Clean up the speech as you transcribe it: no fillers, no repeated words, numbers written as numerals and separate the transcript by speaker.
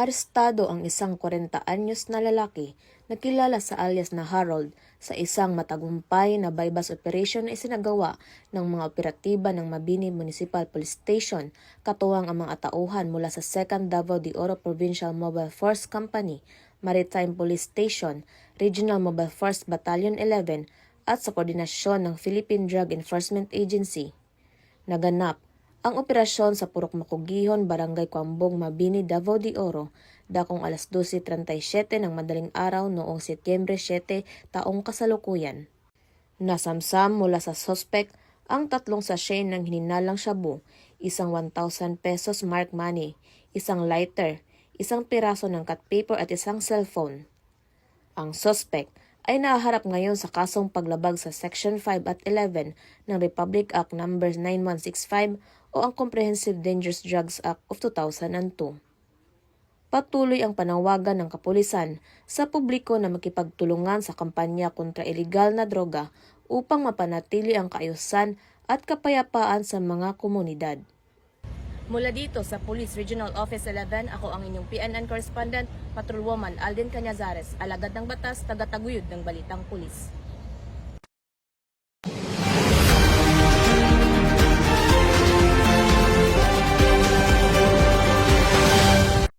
Speaker 1: Arestado ang isang 40 anyos na lalaki na kilala sa alias na Harold sa isang matagumpay na bypass operation na isinagawa ng mga operatiba ng Mabini Municipal Police Station katuwang ang mga tauhan mula sa 2nd Davao de Oro Provincial Mobile Force Company, Maritime Police Station, Regional Mobile Force Battalion 11 at sa koordinasyon ng Philippine Drug Enforcement Agency. Naganap ang operasyon sa Purok Makugihon, Barangay Kuambong, Mabini, Davao de Oro, dakong alas 12:37 ng madaling araw noong Setyembre 7 taong kasalukuyan. Nasamsam mula sa sospek ang 3 sachet ng hininalang shabu, isang 1,000 pesos marked money, isang lighter, isang piraso ng cut paper at isang cellphone. Ang sospek ay nahaharap ngayon sa kasong paglabag sa Section 5 at 11 ng Republic Act No. 9165 o ang Comprehensive Dangerous Drugs Act of 2002. Patuloy ang panawagan ng kapulisan sa publiko na makipagtulungan sa kampanya kontra ilegal na droga upang mapanatili ang kaayusan at kapayapaan sa mga komunidad.
Speaker 2: Mula dito sa Police Regional Office 11, ako ang inyong PNN correspondent, Patrolwoman Alden Cañazares, alagad ng batas, taga-taguyod ng Balitang Pulis.